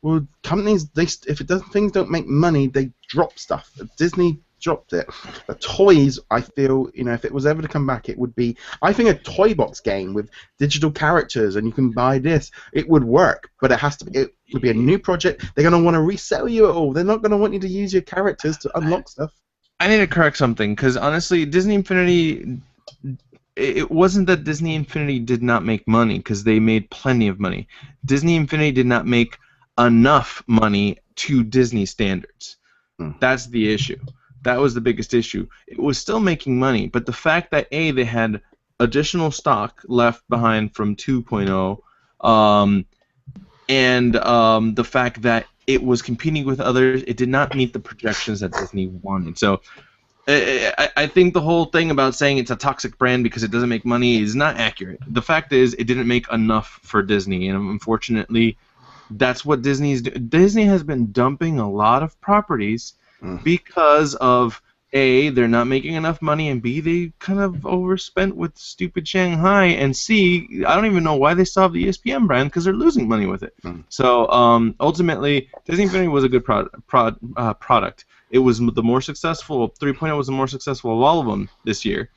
Well, companies, things don't make money, they drop stuff. Disney dropped it. The toys, I feel, if it was ever to come back, it would be, I think, a toy box game with digital characters, and you can buy this. It would work, but it would be a new project. They're going to want to resell you it all. They're not going to want you to use your characters to unlock stuff. I need to correct something, because honestly, Disney Infinity, it wasn't that Disney Infinity did not make money, because they made plenty of money. Disney Infinity did not make enough money to Disney standards. That's the issue. That was the biggest issue. It was still making money, but the fact that they had additional stock left behind from 2.0, and the fact that it was competing with others, it did not meet the projections that Disney wanted. So I think the whole thing about saying it's a toxic brand because it doesn't make money is not accurate. The fact is, it didn't make enough for Disney, and unfortunately, that's what Disney's doing. Disney has been dumping a lot of properties because of A, they're not making enough money, and B, they kind of overspent with stupid Shanghai, and C, I don't even know why they still have the ESPN brand, because they're losing money with it. So ultimately, Disney Infinity was a good product. It was the more successful. 3.0 was the more successful of all of them this year.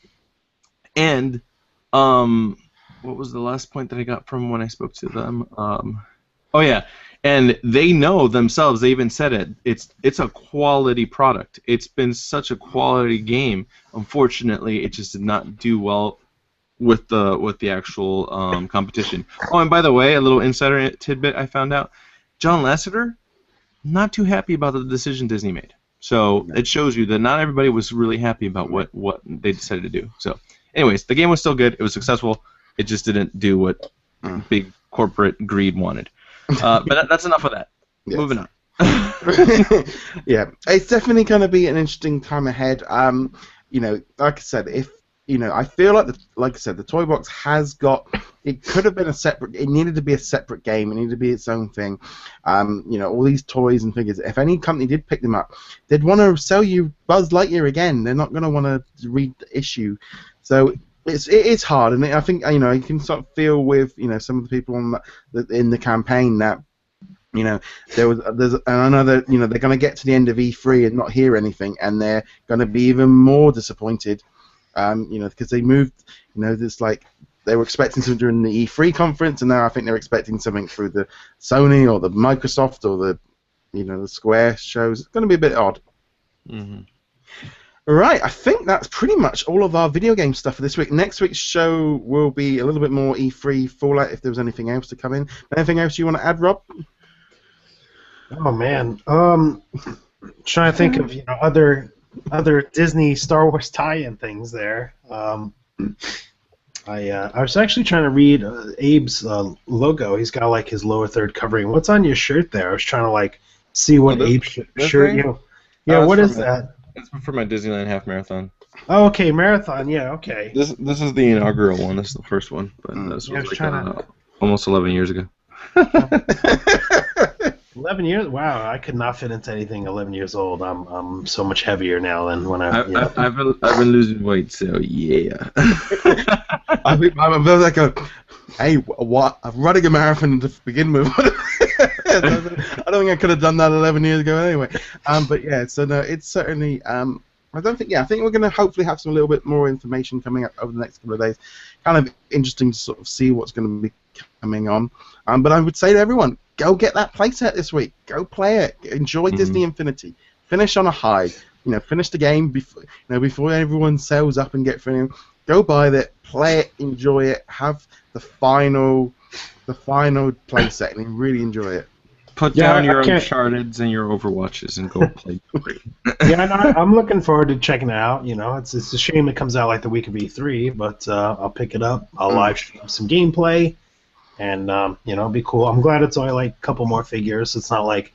And what was the last point that I got from when I spoke to them? Oh yeah. And they know themselves. They even said it. It's a quality product. It's been such a quality game. Unfortunately, it just did not do well with the actual competition. Oh, and by the way, a little insider tidbit I found out: John Lasseter, not too happy about the decision Disney made. So it shows you that not everybody was really happy about what they decided to do. So, anyways, the game was still good. It was successful. It just didn't do what big corporate greed wanted. But that's enough of that. Yes. Moving on. Yeah, it's definitely going to be an interesting time ahead. Like I said, I feel like the toy box has got. It could have been a separate. It needed to be a separate game. It needed to be its own thing. All these toys and figures. If any company did pick them up, they'd want to sell you Buzz Lightyear again. They're not going to want to reissue. So. It's hard, and I think you can sort of feel with some of the people in the campaign that there's another they're going to get to the end of E3 and not hear anything, and they're going to be even more disappointed, because they moved, this like they were expecting something during the E3 conference, and now I think they're expecting something through the Sony or the Microsoft or the Square shows. It's going to be a bit odd. Right, I think that's pretty much all of our video game stuff for this week. Next week's show will be a little bit more E3 Fallout, if there was anything else to come in. Anything else you want to add, Rob? Oh man, trying to think of other Disney Star Wars tie-in things there. I was actually trying to read Abe's logo. He's got like his lower third covering. What's on your shirt there? I was trying to like see what Abe's shirt. Yeah, what is that? It's for my Disneyland half marathon. Oh, okay, marathon. Yeah, okay. This is the inaugural one. This is the first one, but this was like almost 11 years ago. 11 years? Wow, I could not fit into anything 11 years old. I'm so much heavier now than when I've been losing weight, so yeah. I'm like hey, what? I'm running a marathon to begin with. I don't think I could have done that 11 years ago anyway. But yeah, so no, it's certainly. I think we're going to hopefully have some little bit more information coming up over the next couple of days. Kind of interesting to sort of see what's going to be coming on. But I would say to everyone, go get that playset this week. Go play it. Enjoy Disney Infinity. Finish on a high. Finish the game before everyone sells up and get finished. Go buy it, play it, enjoy it, have the final the final playset, and you really enjoy it. Put down your Uncharteds and your Overwatches and go play Dory. Yeah, no, I'm looking forward to checking it out. You know, it's a shame it comes out like the week of E3, but I'll pick it up. I'll live stream some gameplay, and you know, it'll be cool. I'm glad it's only like a couple more figures. It's not like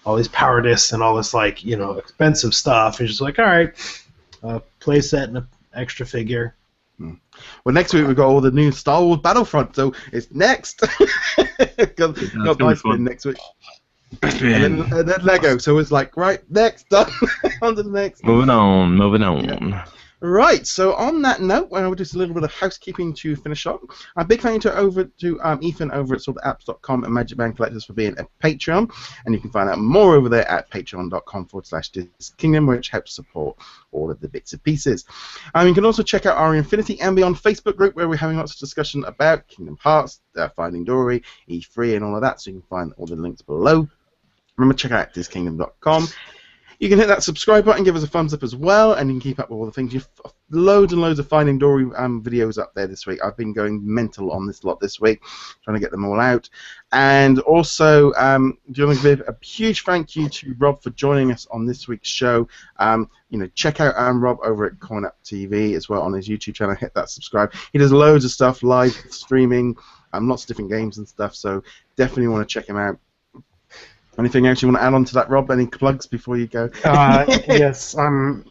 all these power discs and all this like expensive stuff. It's just like, all right, playset and an extra figure. Well, next week we've got all the new Star Wars Battlefront, so it's next. got my spin next week. And then Lego, so it's like, right, next, done. On to the next. Moving on. Yeah. Right, so on that note, we'll just a little bit of housekeeping to finish up. A big thank you to Ethan over at sortapps.com and Magic Band Collectors for being a Patreon. And you can find out more over there at patreon.com/DisKingdom, which helps support all of the bits and pieces. You can also check out our Infinity and Beyond Facebook group, where we're having lots of discussion about Kingdom Hearts, Finding Dory, E3, and all of that, so you can find all the links below. Remember, check out DisKingdom.com. You can hit that subscribe button, give us a thumbs up as well, and you can keep up with all the things. You've loads and loads of Finding Dory videos up there this week. I've been going mental on this lot this week, trying to get them all out. And also, do you want to give a huge thank you to Rob for joining us on this week's show. Check out Rob over at CoinOpTV as well on his YouTube channel. Hit that subscribe. He does loads of stuff, live streaming, lots of different games and stuff. So definitely want to check him out. Anything else you want to add on to that, Rob? Any plugs before you go? Yes, I'm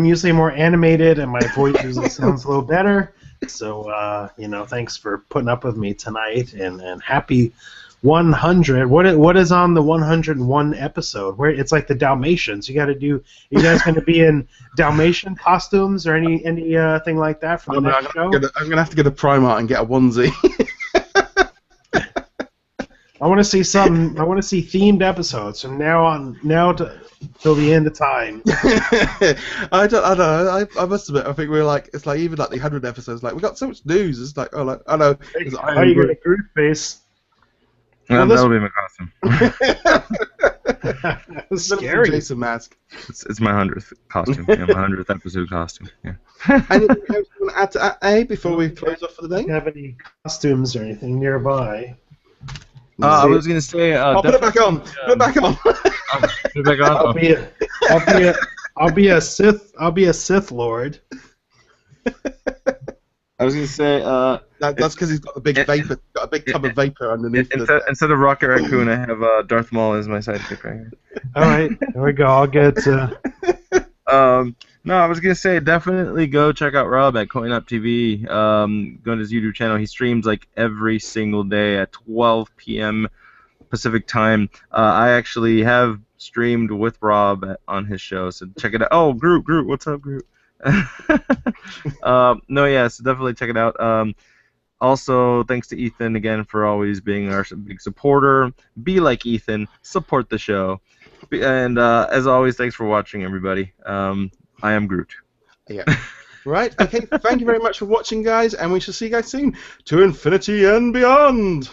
usually more animated, and my voice usually sounds a little better. So, thanks for putting up with me tonight, and happy 100. What is on the 101 episode? Where it's like the Dalmatians. You guys going to be in Dalmatian costumes or anything like that for the next show? I'm gonna have to go to Primark and get a onesie. I want to see themed episodes from now till the end of time. I don't know. I must admit, I think we're like, it's like even like the 100 episodes. Like we got so much news. It's like, I know. How you gonna Groot face? That'll be my costume. That's scary. Jason mask. It's my 100th costume. Yeah, my 100th episode costume. Yeah. Anything else you want to add to A before we close off for the day? Do you have any costumes or anything nearby? I was gonna say. Put it back on. Put it back on. Put it back on. I'll be a Sith Lord. I was gonna say. That's because he's got a big vapor. Got a big tub of vapor underneath. Instead of Rocket Raccoon, I have Darth Maul as my sidekick right here. All right, there we go. I'll get. No, I was gonna say definitely go check out Rob at CoinOpTV. Go to his YouTube channel. He streams like every single day at 12 p.m. Pacific time. I actually have streamed with Rob on his show, so check it out. Oh, Groot, what's up, Groot? So definitely check it out. Also, thanks to Ethan again for always being our big supporter. Be like Ethan, support the show. And as always, thanks for watching, everybody. I am Groot. Yeah. Right. Okay. Thank you very much for watching, guys, and we shall see you guys soon. To infinity and beyond.